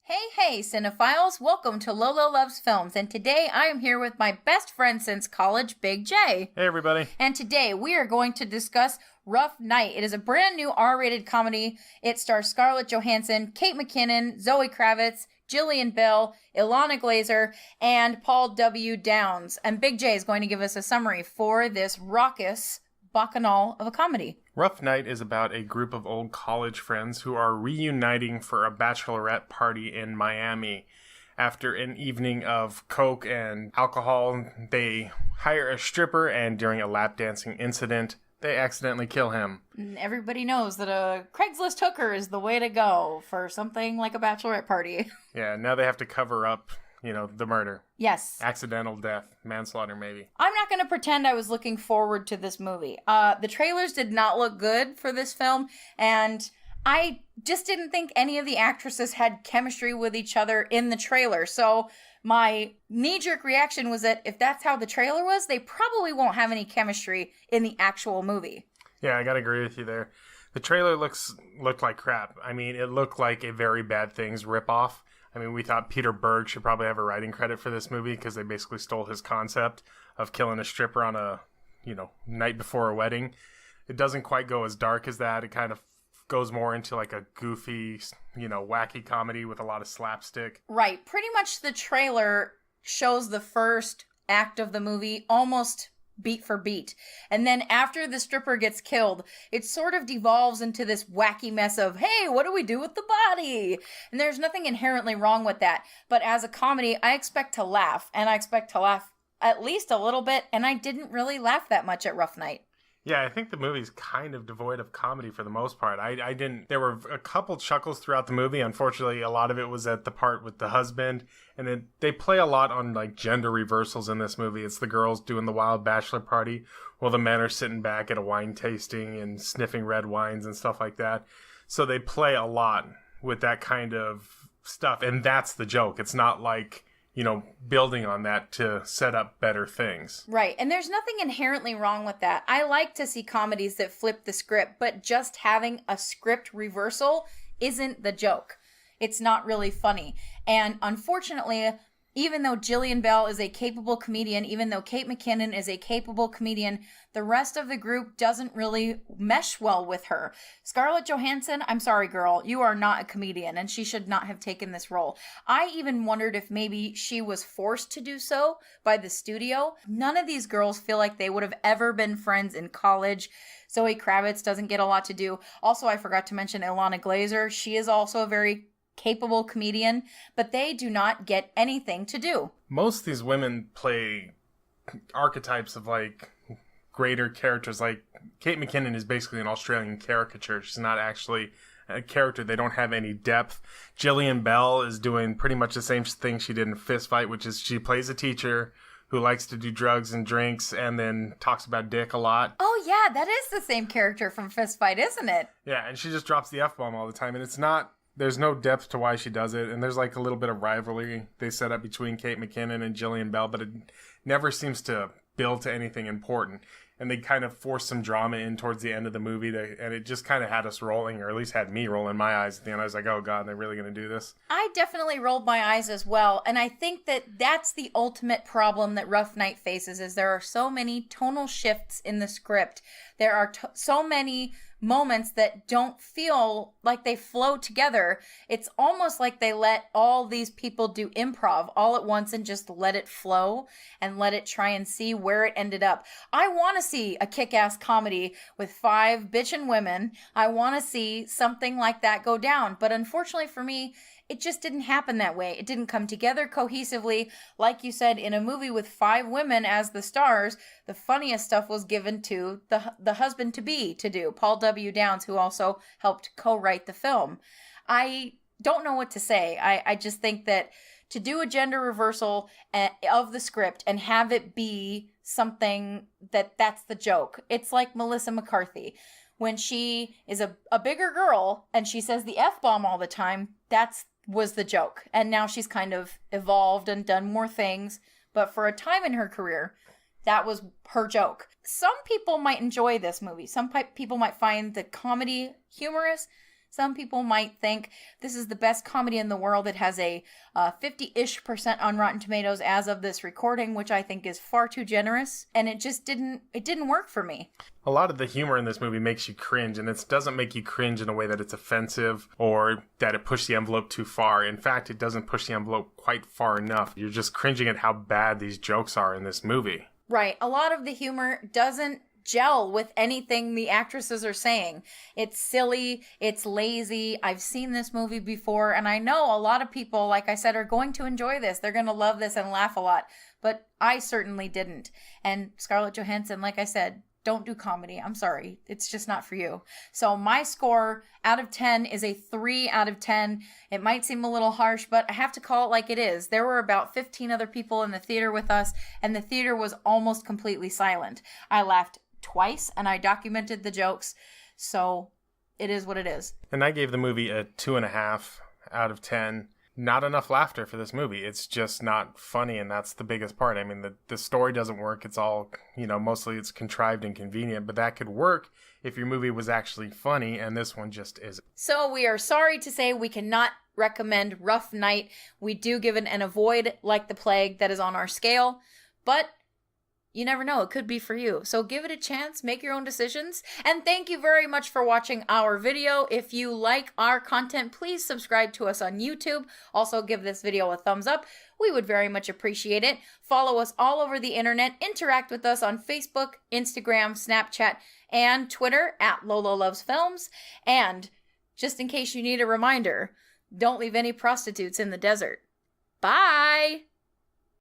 Hey, cinephiles! Welcome to Lolo Loves Films, and today I am here with my best friend since college, Big J. Hey, everybody. And today we are going to discuss Rough Night. It is a brand new R-rated comedy. It stars Scarlett Johansson, Kate McKinnon, Zoe Kravitz, Jillian Bell, Ilana Glazer, and Paul W. Downs. And Big J is going to give us a summary for this raucous bacchanal of a comedy. Rough Night is about a group of old college friends who are reuniting for a bachelorette party in Miami. After an evening of coke and alcohol, they hire a stripper, and during a lap dancing incident, they accidentally kill him. Everybody knows that a Craigslist hooker is the way to go for something like a bachelorette party. Yeah, now they have to cover up, the murder. Yes. Accidental death. Manslaughter, maybe. I'm not going to pretend I was looking forward to this movie. The trailers did not look good for this film, and I just didn't think any of the actresses had chemistry with each other in the trailer. So my knee-jerk reaction was that if that's how the trailer was, they probably won't have any chemistry in the actual movie. Yeah, I gotta agree with you there. The trailer looked like crap. I mean, it looked like a Very Bad Things ripoff. I mean, we thought Peter Berg should probably have a writing credit for this movie because they basically stole his concept of killing a stripper on a, night before a wedding. It doesn't quite go as dark as that. It kind of goes more into like a goofy, wacky comedy with a lot of slapstick. Right. Pretty much the trailer shows the first act of the movie almost beat for beat. And then after the stripper gets killed, it sort of devolves into this wacky mess of, hey, what do we do with the body? And there's nothing inherently wrong with that. But as a comedy, I expect to laugh, and I expect to laugh at least a little bit, and I didn't really laugh that much at Rough Night. Yeah, I think the movie's kind of devoid of comedy for the most part. I didn't... There were a couple chuckles throughout the movie. Unfortunately, a lot of it was at the part with the husband. And they play a lot on, gender reversals in this movie. It's the girls doing the wild bachelor party, while the men are sitting back at a wine tasting and sniffing red wines and stuff like that. So they play a lot with that kind of stuff. And that's the joke. It's not like... building on that to set up better things. Right. And there's nothing inherently wrong with that. I like to see comedies that flip the script, but just having a script reversal isn't the joke. It's not really funny. And unfortunately, even though Jillian Bell is a capable comedian, even though Kate McKinnon is a capable comedian, the rest of the group doesn't really mesh well with her. Scarlett Johansson, I'm sorry, girl, you are not a comedian, and she should not have taken this role. I even wondered if maybe she was forced to do so by the studio. None of these girls feel like they would have ever been friends in college. Zoe Kravitz doesn't get a lot to do. Also, I forgot to mention Ilana Glazer. She is also a very capable comedian, but they do not get anything to do. Most of these women play archetypes of greater characters. Like Kate McKinnon is basically an Australian caricature. She's not actually a character. They don't have any depth. Jillian Bell is doing pretty much the same thing she did in Fist Fight, which is she plays a teacher who likes to do drugs and drinks and then talks about dick a lot. Oh yeah, that is the same character from Fist Fight, isn't it? Yeah, and she just drops the F-bomb all the time, and it's not... There's no depth to why she does it, and there's a little bit of rivalry they set up between Kate McKinnon and Jillian Bell, but it never seems to build to anything important. And they kind of force some drama in towards the end of the movie, and it just kind of had us rolling, or at least had me rolling my eyes at the end. I was like, oh god, they're really going to do this? I definitely rolled my eyes as well, and I think that that's the ultimate problem that Rough Night faces, is there are so many tonal shifts in the script. There are so many moments that don't feel like they flow together. It's almost like they let all these people do improv all at once and just let it flow and let it try and see where it ended up. I want to see a kick-ass comedy with 5 bitchin' women. I want to see something like that go down. But unfortunately for me, it just didn't happen that way. It didn't come together cohesively. Like you said, in a movie with 5 women as the stars, the funniest stuff was given to the husband-to-be to do, Paul W. Downs, who also helped co-write the film. I don't know what to say. I just think that to do a gender reversal of the script and have it be something that's the joke. It's like Melissa McCarthy. When she is a bigger girl and she says the F-bomb all the time, was the joke. And now she's kind of evolved and done more things. But for a time in her career, that was her joke. Some people might enjoy this movie. Some people might find the comedy humorous. Some people might think this is the best comedy in the world. It has a 50-ish% on Rotten Tomatoes as of this recording, which I think is far too generous. And it just didn't work for me. A lot of the humor in this movie makes you cringe, and it doesn't make you cringe in a way that it's offensive or that it pushed the envelope too far. In fact, it doesn't push the envelope quite far enough. You're just cringing at how bad these jokes are in this movie. Right. A lot of the humor doesn't gel with anything the actresses are saying. It's silly, it's lazy. I've seen this movie before, and I know a lot of people, like I said, are going to enjoy this. They're going to love this and laugh a lot, but I certainly didn't. And Scarlett Johansson, like I said, don't do comedy. I'm sorry. It's just not for you. So my score out of 10 is a 3 out of 10. It might seem a little harsh, but I have to call it like it is. There were about 15 other people in the theater with us, and the theater was almost completely silent. I laughed twice, and I documented the jokes, so it is what it is. And I gave the movie a 2.5 out of 10. Not enough laughter for this movie. It's just not funny, and that's the biggest part. I mean, the story doesn't work. It's all, mostly it's contrived and convenient, but that could work if your movie was actually funny, and this one just isn't. So we are sorry to say we cannot recommend Rough Night. We do give it an avoid like the plague that is on our scale, but you never know, it could be for you. So give it a chance, make your own decisions, and thank you very much for watching our video. If you like our content, please subscribe to us on YouTube. Also give this video a thumbs up. We would very much appreciate it. Follow us all over the internet. Interact with us on Facebook, Instagram, Snapchat, and Twitter at Lolo Loves Films. And just in case you need a reminder, don't leave any prostitutes in the desert. Bye!